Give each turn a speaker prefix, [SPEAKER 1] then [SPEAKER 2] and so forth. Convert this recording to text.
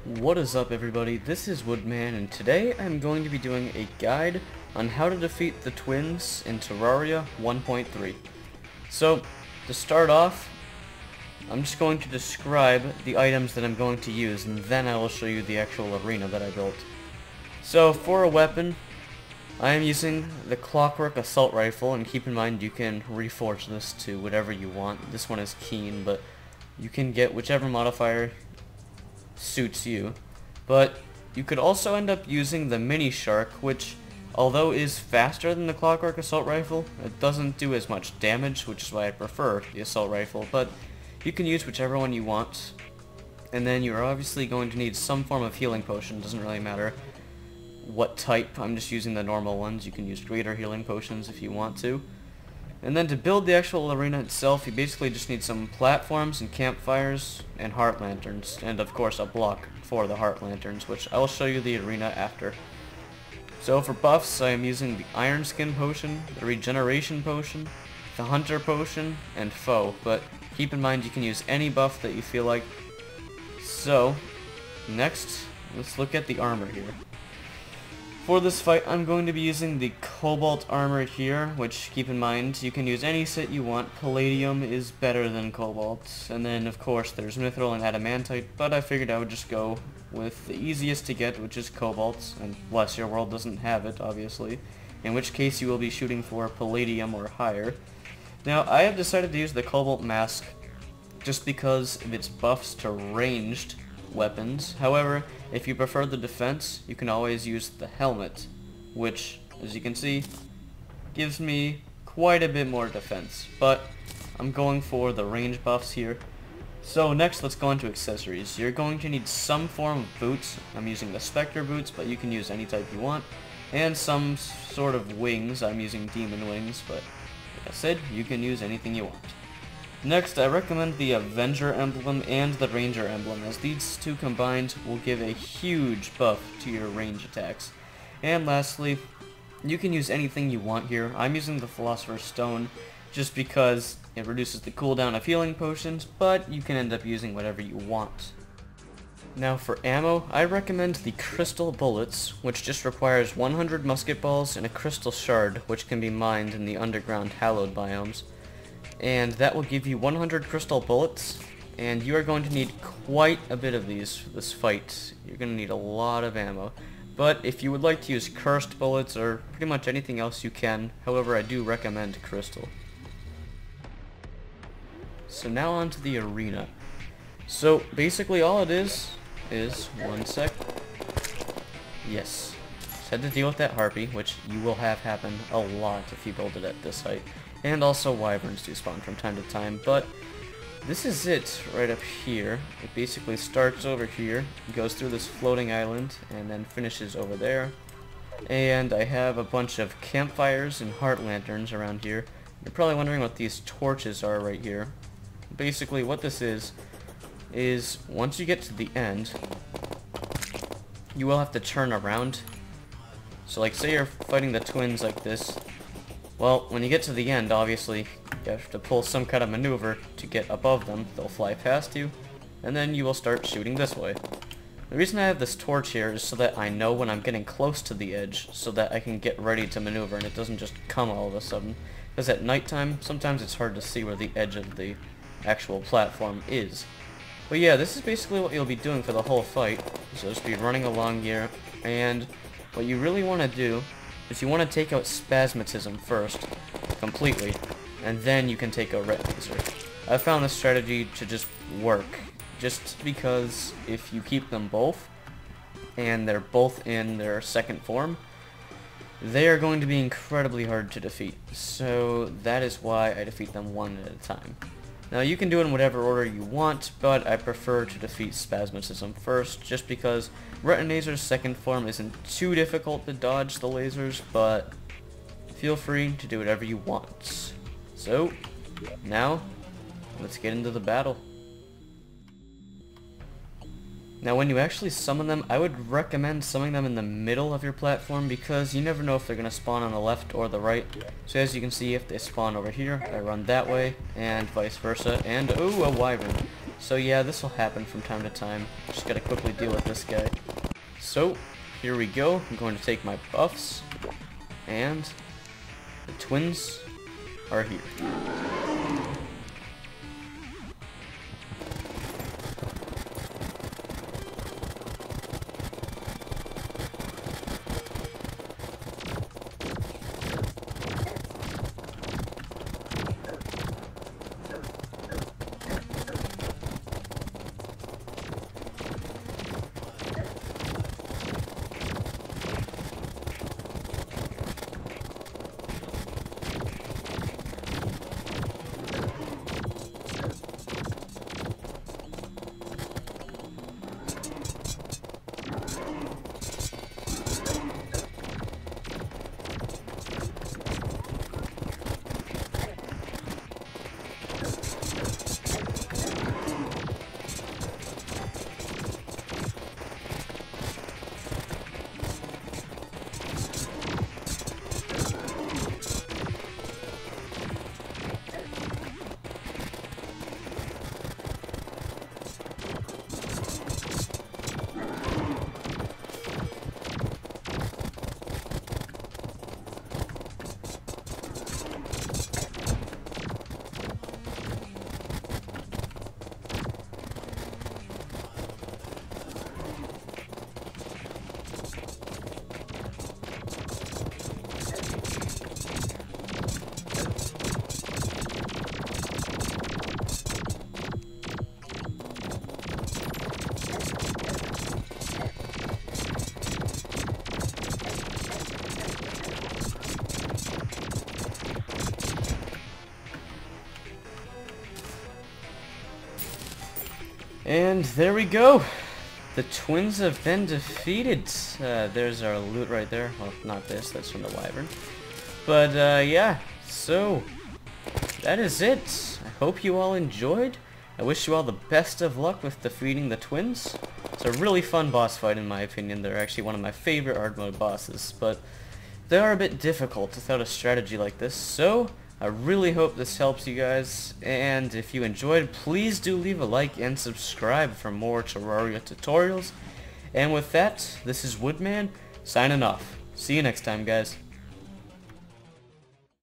[SPEAKER 1] What is up, everybody? This is Woodman, and today I'm going to be doing a guide on how to defeat the twins in Terraria 1.3. So, to start off, I'm just going to describe the items that I'm going to use, and then I will show you the actual arena that I built. So, for a weapon, I am using the Clockwork Assault Rifle, and keep in mind you can reforge this to whatever you want. This one is Keen, but you can get whichever modifier suits you. But you could also end up using the Mini Shark, which, although is faster than the Clockwork Assault Rifle, it doesn't do as much damage, which is why I prefer the Assault Rifle. But you can use whichever one you want, and then you're obviously going to need some form of healing potion. Doesn't really matter what type. I'm just using the normal ones. You can use greater healing potions if you want to. And then to build the actual arena itself, you basically just need some platforms and campfires and heart lanterns, and of course a block for the heart lanterns, which I will show you the arena after. So for buffs, I am using the Iron Skin potion, the Regeneration potion, the Hunter potion, and Foe, but keep in mind you can use any buff that you feel like. So, next, let's look at the armor here. For this fight, I'm going to be using the Cobalt armor here, which, keep in mind, you can use any set you want. Palladium is better than Cobalt. And then, of course, there's Mithril and Adamantite, but I figured I would just go with the easiest to get, which is Cobalt, unless your world doesn't have it, obviously, in which case you will be shooting for Palladium or higher. Now, I have decided to use the Cobalt Mask just because of its buffs to ranged weapons. However, if you prefer the defense, you can always use the helmet, which, as you can see, gives me quite a bit more defense, but I'm going for the range buffs here. So next, let's go into accessories. You're going to need some form of boots. I'm using the Spectre boots, but you can use any type you want, and some sort of wings. I'm using demon wings, but like I said, you can use anything you want. Next, I recommend the Avenger emblem and the Ranger emblem, as these two combined will give a huge buff to your range attacks. And lastly, you can use anything you want here. I'm using the Philosopher's Stone just because it reduces the cooldown of healing potions, but you can end up using whatever you want. Now for ammo, I recommend the Crystal Bullets, which just requires 100 musket balls and a crystal shard, which can be mined in the underground hallowed biomes. And that will give you 100 crystal bullets, and you are going to need quite a bit of these for this fight. You're going to need a lot of ammo. But if you would like to use cursed bullets or pretty much anything else, you can. However, I do recommend crystal. So now on to the arena. So basically all it is one sec. Yes. Just had to deal with that harpy, which you will have happen a lot if you build it at this height. And also wyverns do spawn from time to time, but this is it right up here. It basically starts over here, goes through this floating island, and then finishes over there. And I have a bunch of campfires and heart lanterns around here. You're probably wondering what these torches are right here. Basically what this is once you get to the end, you will have to turn around. So like, say you're fighting the twins like this. Well, when you get to the end, obviously, you have to pull some kind of maneuver to get above them. They'll fly past you, and then you will start shooting this way. The reason I have this torch here is so that I know when I'm getting close to the edge, so that I can get ready to maneuver, and it doesn't just come all of a sudden. Because at nighttime, sometimes it's hard to see where the edge of the actual platform is. But yeah, this is basically what you'll be doing for the whole fight. So just be running along here, and what you really want to do is you want to take out Spasmatism first, completely, and then you can take out Ret Laser. I found this strategy to just work, just because if you keep them both, and they're both in their second form, they are going to be incredibly hard to defeat. So that is why I defeat them one at a time. Now you can do it in whatever order you want, but I prefer to defeat Spasmatism first, just because Retinazer's second form isn't too difficult to dodge the lasers, but feel free to do whatever you want. So, now, let's get into the battle. Now when you actually summon them, I would recommend summoning them in the middle of your platform, because you never know if they're going to spawn on the left or the right. So as you can see, if they spawn over here, I run that way, and vice versa, and ooh, a wyvern. So yeah, this will happen from time to time. Just gotta quickly deal with this guy. So, here we go. I'm going to take my buffs, and the twins are here. And there we go. The twins have been defeated. There's our loot right there. Well, not this. That's from the wyvern. But yeah. So that is it. I hope you all enjoyed. I wish you all the best of luck with defeating the twins. It's a really fun boss fight in my opinion. They're actually one of my favorite hard mode bosses, but they are a bit difficult without a strategy like this. So I really hope this helps you guys, and if you enjoyed, please do leave a like and subscribe for more Terraria tutorials. And with that, this is Woodman, signing off. See you next time, guys.